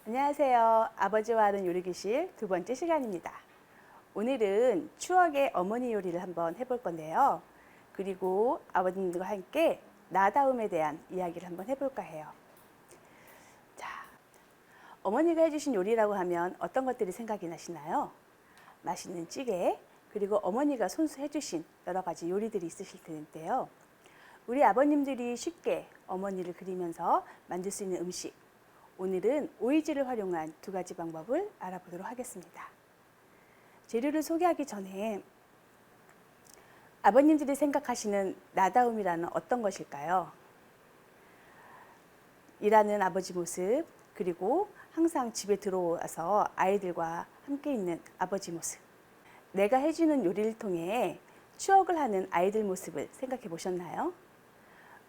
안녕하세요. 아버지와 하는 요리교실 두 번째 시간입니다. 오늘은 추억의 어머니 요리를 한번 해볼 건데요. 그리고 아버님들과 함께 나다움에 대한 이야기를 한번 해볼까 해요. 자, 어머니가 해주신 요리라고 하면 어떤 것들이 생각이 나시나요? 맛있는 찌개, 그리고 어머니가 손수 해주신 여러 가지 요리들이 있으실 텐데요. 우리 아버님들이 쉽게 어머니를 그리면서 만들 수 있는 음식, 오늘은 오이지를 활용한 두 가지 방법을 알아보도록 하겠습니다. 재료를 소개하기 전에 아버님들이 생각하시는 나다움이라는 어떤 것일까요? 일하는 아버지 모습, 그리고 항상 집에 들어와서 아이들과 함께 있는 아버지 모습, 내가 해주는 요리를 통해 추억을 하는 아이들 모습을 생각해 보셨나요?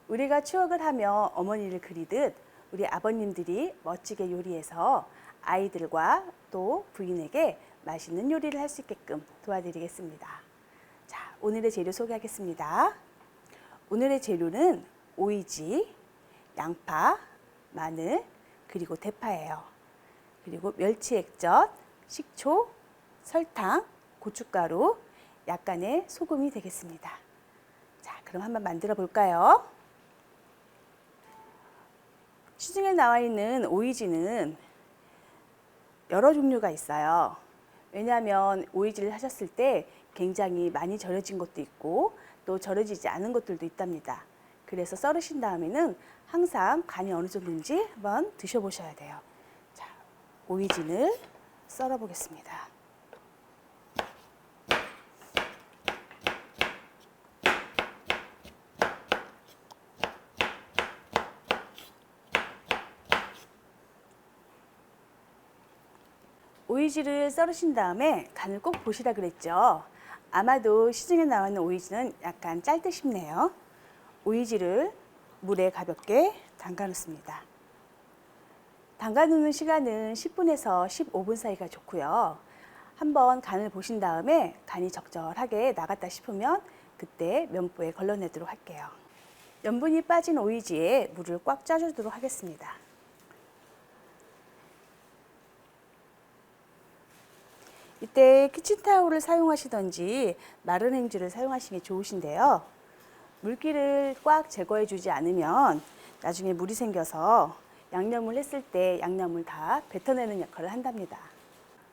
우리가 추억을 하며 어머니를 그리듯 우리 아버님들이 멋지게 요리해서 아이들과 또 부인에게 맛있는 요리를 할 수 있게끔 도와드리겠습니다. 자, 오늘의 재료 소개하겠습니다. 오늘의 재료는 오이지, 양파, 마늘, 그리고 대파예요. 그리고 멸치 액젓, 식초, 설탕, 고춧가루, 약간의 소금이 되겠습니다. 자, 그럼 한번 만들어 볼까요? 시중에 나와 있는 오이지는 여러 종류가 있어요. 왜냐하면 오이지를 하셨을 때 굉장히 많이 절여진 것도 있고 또 절여지지 않은 것들도 있답니다. 그래서 썰으신 다음에는 항상 간이 어느 정도인지 한번 드셔보셔야 돼요. 자, 오이지를 썰어 보겠습니다. 오이지를 썰으신 다음에 간을 꼭 보시라 그랬죠. 아마도 시중에 나와 있는 오이지는 약간 짤 듯 싶네요. 오이지를 물에 가볍게 담가 놓습니다. 담가 놓는 시간은 10분에서 15분 사이가 좋고요. 한번 간을 보신 다음에 간이 적절하게 나갔다 싶으면 그때 면보에 걸러내도록 할게요. 염분이 빠진 오이지에 물을 꽉 짜주도록 하겠습니다. 이때 키친타올을 사용하시던지 마른 행주를 사용하시는 게 좋으신데요. 물기를 꽉 제거해 주지 않으면 나중에 물이 생겨서 양념을 했을 때 양념을 다 뱉어내는 역할을 한답니다.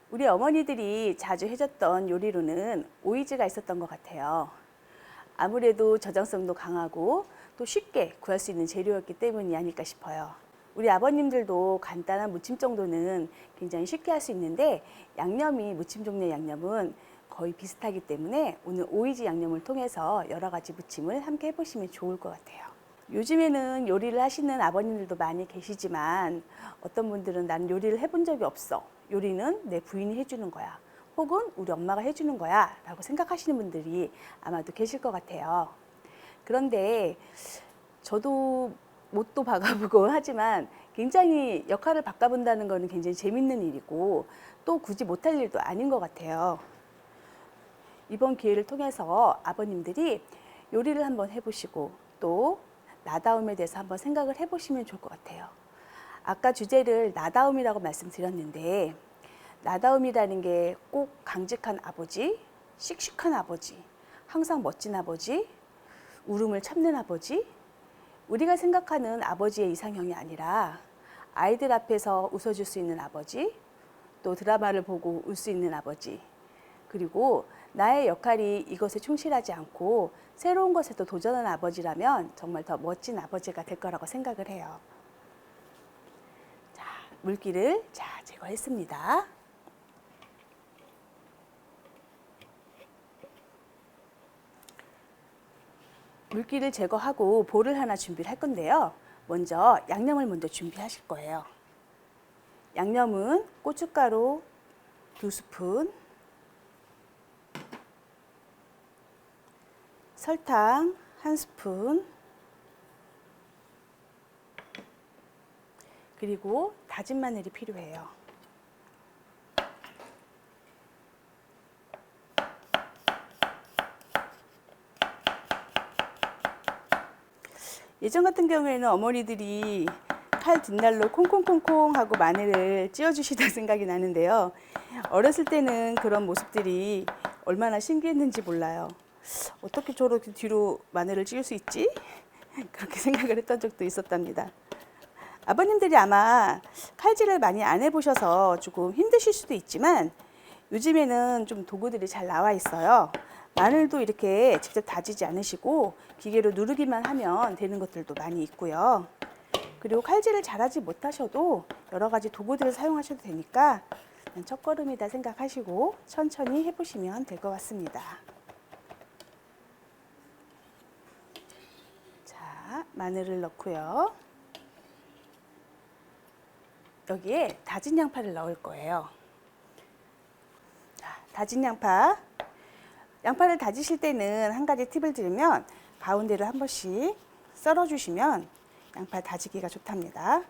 우리 어머니들이 자주 해줬던 요리로는 오이지가 있었던 것 같아요. 아무래도 저장성도 강하고 또 쉽게 구할 수 있는 재료였기 때문이 아닐까 싶어요. 우리 아버님들도 간단한 무침 정도는 굉장히 쉽게 할 수 있는데 양념이 무침 종류의 양념은 거의 비슷하기 때문에 오늘 오이지 양념을 통해서 여러 가지 무침을 함께 해보시면 좋을 것 같아요. 요즘에는 요리를 하시는 아버님들도 많이 계시지만 어떤 분들은 나는 요리를 해본 적이 없어. 요리는 내 부인이 해주는 거야. 혹은 우리 엄마가 해주는 거야 라고 생각하시는 분들이 아마도 계실 것 같아요. 그런데 저도 못도 박아보고 하지만 굉장히 역할을 바꿔본다는 것은 굉장히 재밌는 일이고 또 굳이 못할 일도 아닌 것 같아요. 이번 기회를 통해서 아버님들이 요리를 한번 해보시고 또 나다움에 대해서 한번 생각을 해보시면 좋을 것 같아요. 아까 주제를 나다움이라고 말씀드렸는데 나다움이라는 게 꼭 강직한 아버지, 씩씩한 아버지, 항상 멋진 아버지, 울음을 참는 아버지, 우리가 생각하는 아버지의 이상형이 아니라 아이들 앞에서 웃어줄 수 있는 아버지, 또 드라마를 보고 울 수 있는 아버지, 그리고 나의 역할이 이것에 충실하지 않고 새로운 것에도 도전하는 아버지라면 정말 더 멋진 아버지가 될 거라고 생각을 해요. 자, 물기를 잘 제거했습니다. 물기를 제거하고 볼을 하나 준비를 할 건데요. 먼저 양념을 먼저 준비하실 거예요. 양념은 고춧가루 2스푼, 설탕 1스푼, 그리고 다진 마늘이 필요해요. 예전 같은 경우에는 어머니들이 칼 뒷날로 콩콩콩콩 하고 마늘을 찧어주시던 생각이 나는데요. 어렸을 때는 그런 모습들이 얼마나 신기했는지 몰라요. 어떻게 저렇게 뒤로 마늘을 찧을 수 있지? 그렇게 생각을 했던 적도 있었답니다. 아버님들이 아마 칼질을 많이 안 해보셔서 조금 힘드실 수도 있지만 요즘에는 좀 도구들이 잘 나와 있어요. 마늘도 이렇게 직접 다지지 않으시고 기계로 누르기만 하면 되는 것들도 많이 있고요. 그리고 칼질을 잘하지 못하셔도 여러 가지 도구들을 사용하셔도 되니까 그냥 첫걸음이다 생각하시고 천천히 해보시면 될 것 같습니다. 자, 마늘을 넣고요. 여기에 다진 양파를 넣을 거예요. 자, 다진 양파. 양파를 다지실 때는 한 가지 팁을 드리면 가운데를 한 번씩 썰어주시면 양파 다지기가 좋답니다.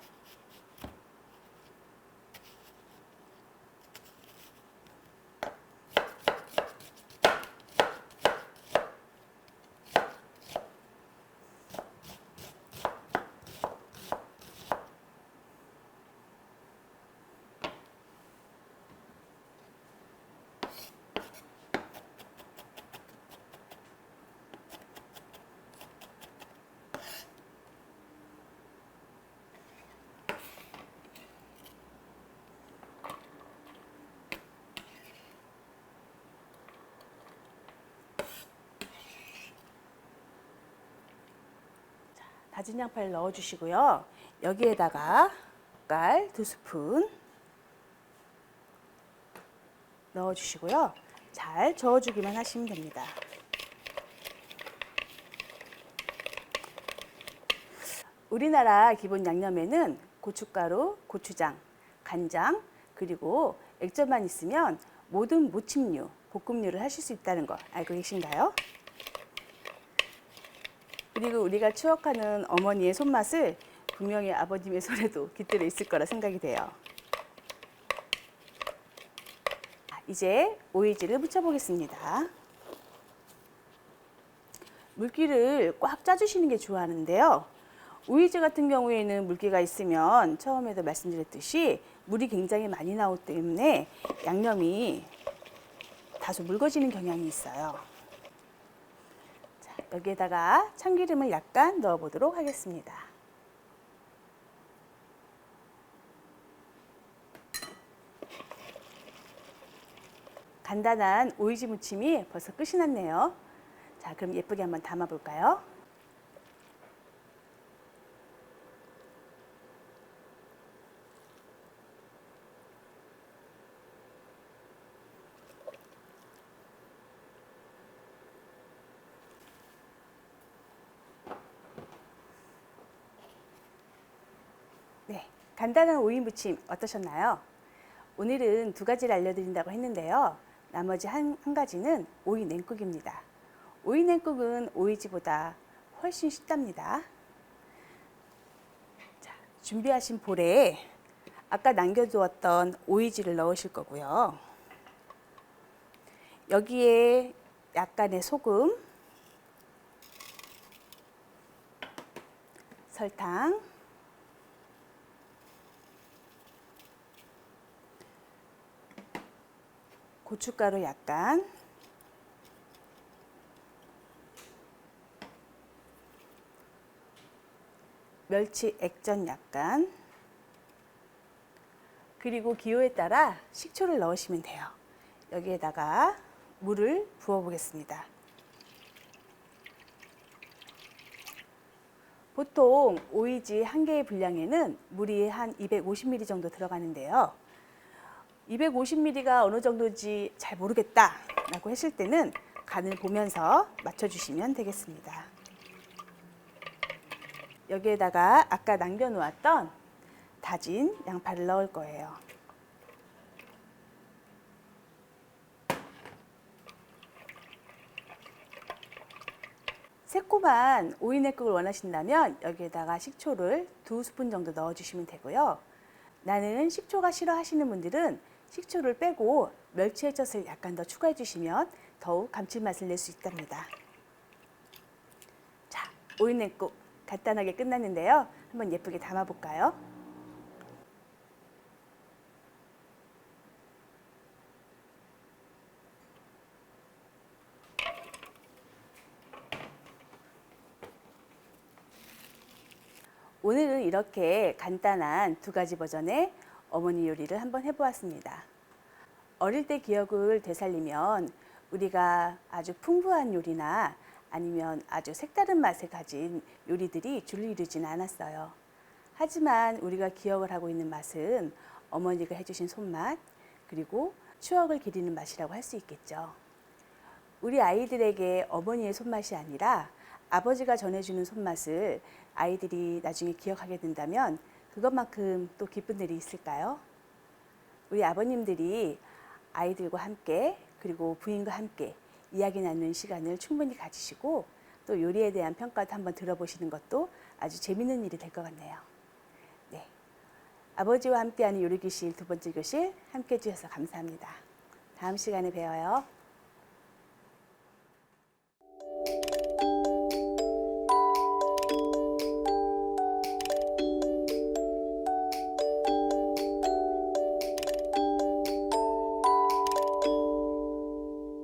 다진 양파를 넣어주시고요. 여기에다가 쌀 2스푼 넣어주시고요. 잘 저어주기만 하시면 됩니다. 우리나라 기본 양념에는 고춧가루, 고추장, 간장, 그리고 액젓만 있으면 모든 무침류, 볶음류를 하실 수 있다는 거 알고 계신가요? 그리고 우리가 추억하는 어머니의 손맛을 분명히 아버님의 손에도 깃들어 있을 거라 생각이 돼요. 이제 오이지를 묻혀보겠습니다. 물기를 꽉 짜주시는 게 좋아하는데요. 오이지 같은 경우에는 물기가 있으면 처음에도 말씀드렸듯이 물이 굉장히 많이 나오기 때문에 양념이 다소 묽어지는 경향이 있어요. 자, 여기에다가 참기름을 약간 넣어보도록 하겠습니다. 간단한 오이지 무침이 벌써 끝이 났네요. 자, 그럼 예쁘게 한번 담아볼까요? 네, 간단한 오이 무침 어떠셨나요? 오늘은 2가지를 알려드린다고 했는데요. 나머지 한 가지는 오이 냉국입니다. 오이 냉국은 오이지보다 훨씬 쉽답니다. 자, 준비하신 볼에 아까 남겨두었던 오이지를 넣으실 거고요. 여기에 약간의 소금, 설탕, 고춧가루 약간, 멸치 액젓 약간, 그리고 기호에 따라 식초를 넣으시면 돼요. 여기에다가 물을 부어 보겠습니다. 보통 오이지 한 개의 분량에는 물이 한 250ml 정도 들어가는데요. 250ml가 어느 정도인지 잘 모르겠다 라고 하실 때는 간을 보면서 맞춰주시면 되겠습니다. 여기에다가 아까 남겨놓았던 다진 양파를 넣을 거예요. 새콤한 오이냉국을 원하신다면 여기에다가 식초를 2스푼 정도 넣어주시면 되고요. 나는 식초가 싫어하시는 분들은 식초를 빼고 멸치 액젓을 약간 더 추가해 주시면 더욱 감칠맛을 낼 수 있답니다. 자, 오이냉국 간단하게 끝났는데요. 한번 예쁘게 담아볼까요? 오늘은 이렇게 간단한 두 가지 버전의 어머니 요리를 한번 해보았습니다. 어릴 때 기억을 되살리면 우리가 아주 풍부한 요리나 아니면 아주 색다른 맛을 가진 요리들이 주를 이루지는 않았어요. 하지만 우리가 기억을 하고 있는 맛은 어머니가 해주신 손맛, 그리고 추억을 기리는 맛이라고 할 수 있겠죠. 우리 아이들에게 어머니의 손맛이 아니라 아버지가 전해주는 손맛을 아이들이 나중에 기억하게 된다면 그것만큼 또 기쁜 일이 있을까요? 우리 아버님들이 아이들과 함께 그리고 부인과 함께 이야기 나누는 시간을 충분히 가지시고 또 요리에 대한 평가도 한번 들어보시는 것도 아주 재밌는 일이 될 것 같네요. 네, 아버지와 함께하는 요리교실 두 번째 교실 함께 해주셔서 감사합니다. 다음 시간에 봬요.